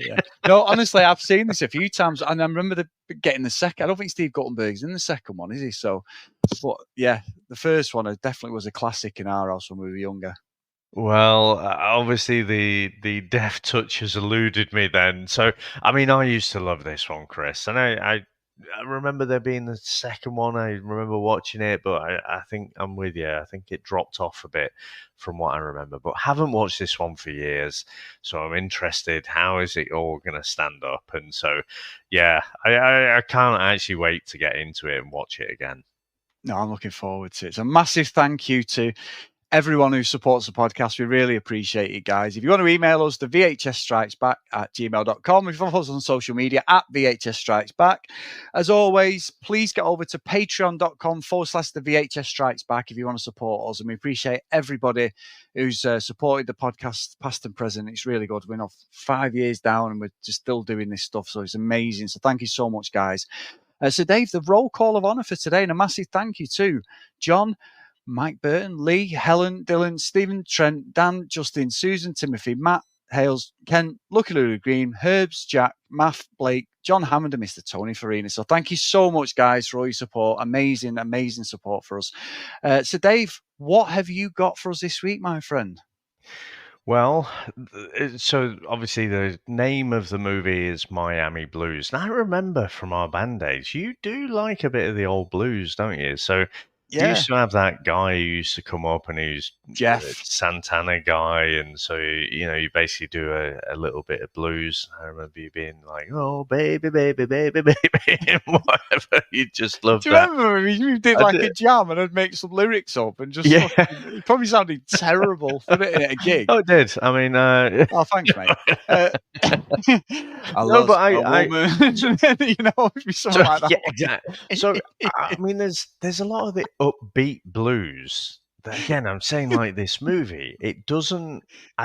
No, honestly, I've seen this a few times, and I remember getting the second. I don't think Steve Guttenberg's in the second one, is he? So, but yeah, the first one definitely was a classic in our house when we were younger. Well, obviously the death touch has eluded me then. So, I mean, I used to love this one, Chris, and I remember there being the second one. I remember watching it, but I think I'm with you. I think it dropped off a bit from what I remember, but haven't watched this one for years. So I'm interested. How is it all going to stand up? And so, yeah, I can't actually wait to get into it and watch it again. No, I'm looking forward to it. It's a massive thank you to everyone who supports the podcast. We really appreciate it, guys. If you want to email us, the vhsstrikesback@gmail.com. If you follow us on social media @VHSStrikesBack. As always, please get over to patreon.com/the VHS Strikes Back if you want to support us. And we appreciate everybody who's supported the podcast past and present. It's really good. We're now 5 years down and we're just still doing this stuff. So it's amazing. So thank you so much, guys. So Dave, the roll call of honour for today, and a massive thank you to John, Mike Burton, Lee, Helen, Dylan, Stephen, Trent, Dan, Justin, Susan, Timothy, Matt, Hales, Ken, Lucky Lulu Green, Herbs, Jack, Math, Blake, John Hammond, and Mr. Tony Farina. So thank you so much, guys, for all your support. Amazing, amazing support for us. So Dave, what have you got for us this week, my friend? Well, so obviously the name of the movie is Miami Blues. And I remember from our band days, you do like a bit of the old blues, don't you? So you used to have that guy who used to come up and who's Jeff Santana guy, and so you basically do a little bit of blues. I remember you being like, "Oh baby, baby, baby, baby," and whatever. You just loved that. Do you remember you did like a jam and I'd make some lyrics up and just it probably sounded terrible for it at a gig. Oh, it did. I mean, oh, thanks, mate. I love a woman. It'd be something like that. Yeah, exactly. So I mean, there's a lot of the upbeat blues. Again, I'm saying like this movie, I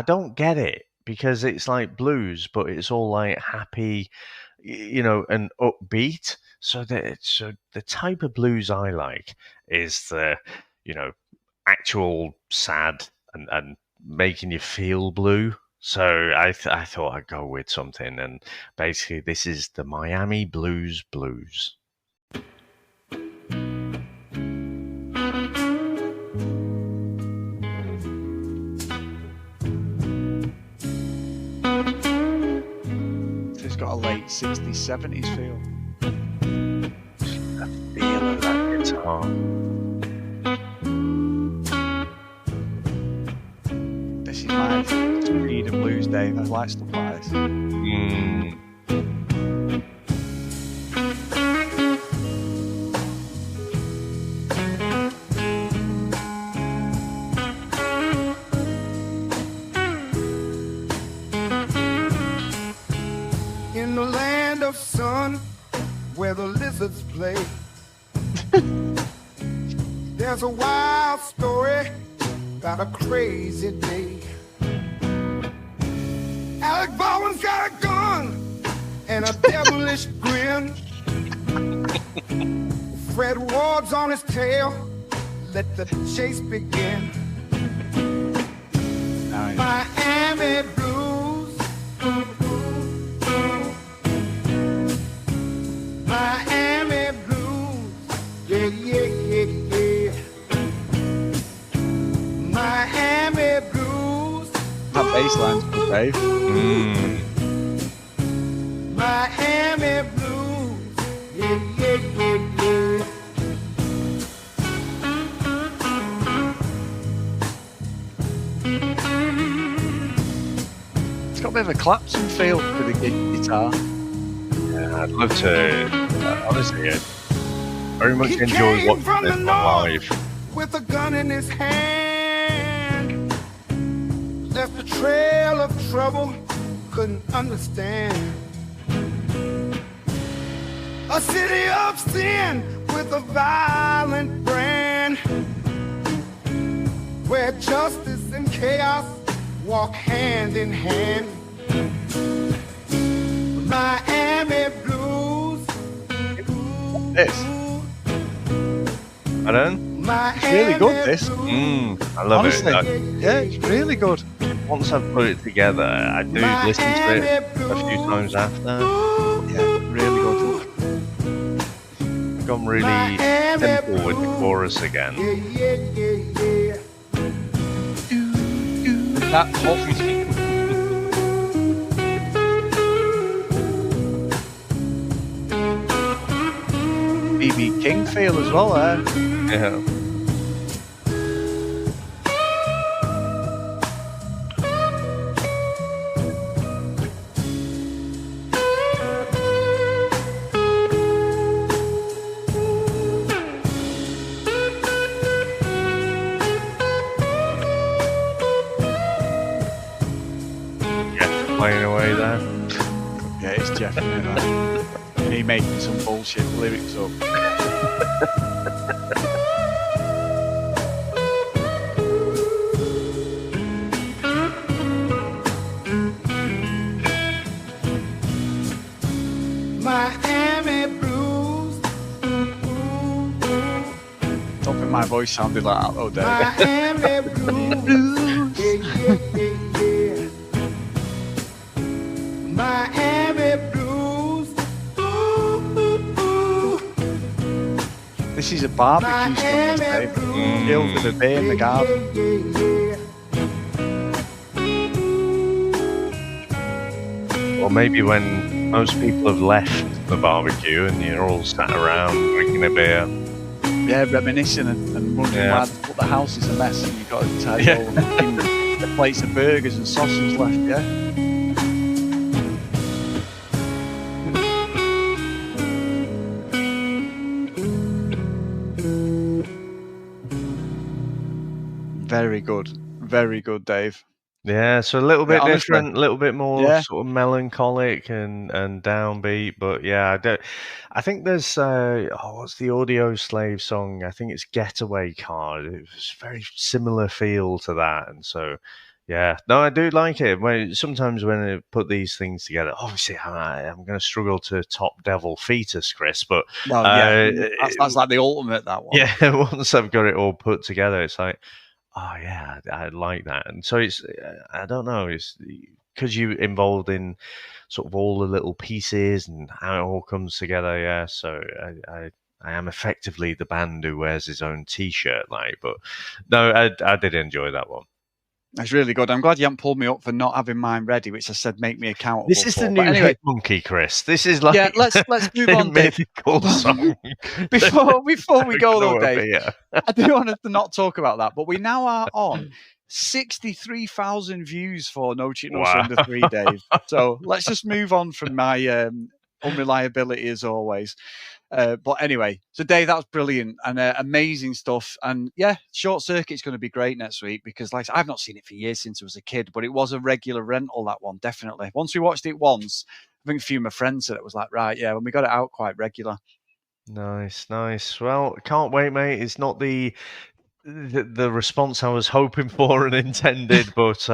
don't get it because it's like blues, but it's all like happy, and upbeat. So the type of blues I like is the, actual sad and making you feel blue. So I thought I'd go with something, and basically this is the Miami Blues. Got a late 60s, 70s feel. The feel of that guitar. This is my speed of blues, Dave. I like stuff like this. In the land of sun, where the lizards play, there's a wild story about a crazy day. Alec Baldwin's got a gun and a devilish grin. Fred Ward's on his tail, let the chase begin. Nice. Miami Blues. Miami Blues, yeah. Miami Blues. That bass line's good, Dave. Miami Blues, yeah. It's got a bit of a Clapton feel with the guitar. Yeah, I'd love to. Honestly, I very much enjoy watching this live. With a gun in his hand, left a trail of trouble, couldn't understand. A city of sin with a violent brand, where justice and chaos walk hand in hand. Miami blues. This. I don't. It's really good, this. I love Honestly, it. Yeah, it's really good. Once I've put it together, I do listen to it a few times after. Yeah, really good. I've gone really simple with the chorus again. That hot. BB King feel as well there. Yeah. Playing away there. Yeah, it's Jeff. And he making some bullshit lyrics up. Miami blues. Don't think my voice sounded like that, though, Dave. Miami blues. Miami blues. This is a barbecue song, Dave. Chilled with a beer in the garden. Or maybe when most people have left the barbecue and you're all sat around drinking a beer. Yeah, reminiscing and wondering why the house is a mess and you've got to tidy all the plates of burgers and sausage left, yeah? Very good, Dave. Yeah, so a little bit honestly, different, a little bit more sort of melancholic and downbeat, but yeah, I think there's what's the Audio Slave song? I think it's Getaway Car. It's a very similar feel to that, and so yeah, no, I do like it. Sometimes when I put these things together, obviously I'm going to struggle to top Devil Fetus, Chris, but that's like the ultimate, that one. Yeah, once I've got it all put together, it's like, oh yeah, I like that. And so it's, I don't know, it's because you're involved in sort of all the little pieces and how it all comes together. Yeah, so I am effectively the band who wears his own T-shirt, like. But no, I did enjoy that one. That's really good. I'm glad you haven't pulled me up for not having mine ready, which I said make me accountable. This is the new Hit Monkey, Chris. This is like let's move on, Dave. Song. before we go though, Dave, I do want to not talk about that, but we now are on 63,000 views for No Cheat No Surrender 3, Dave. So let's just move on from my unreliability as always. But anyway, so Dave, that was brilliant and amazing stuff. And yeah, Short Circuit's going to be great next week because, like, I've not seen it for years since I was a kid, but it was a regular rental, that one, definitely. Once we watched it once, I think a few of my friends said it was like, right, yeah, when we got it out quite regular. Nice. Well, can't wait, mate. It's not the response I was hoping for and intended, but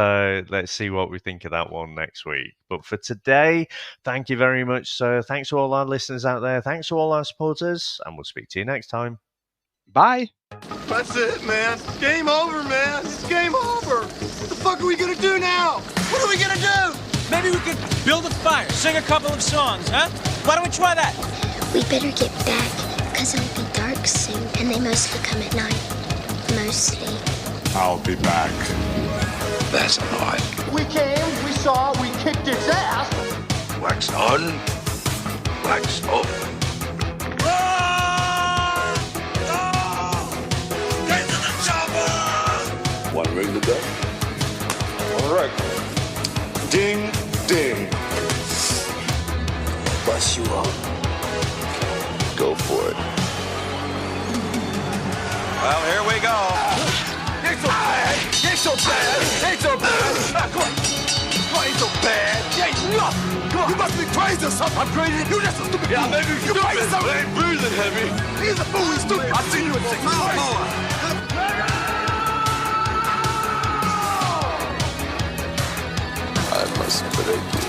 let's see what we think of that one next week. But for today, thank you very much, sir. Thanks to all our listeners out there. Thanks to all our supporters, and we'll speak to you next time. Bye. That's it, man. Game over, man. It's game over. What the fuck are we gonna do now? What are we gonna do? Maybe we could build a fire, sing a couple of songs, huh? Why don't we try that? We better get back, because it'll be dark soon, and they mostly come at night. Mostly. I'll be back. That's odd. We came, we saw, we kicked its ass. Wax on, wax off. Get to the chopper! Want to ring the bell? All right. Ding. bust you up. Go for it. Well, here we go. Ain't so bad. Ain't so bad. Ain't so bad. Come on. Ain't so bad. Ain't nothing. Come on. You must be crazy or something. I'm crazy. You just a stupid fool. Maybe you crazy or something. I ain't breathing heavy. He's a fool. He's stupid. I've seen you in 6 months. I must break you.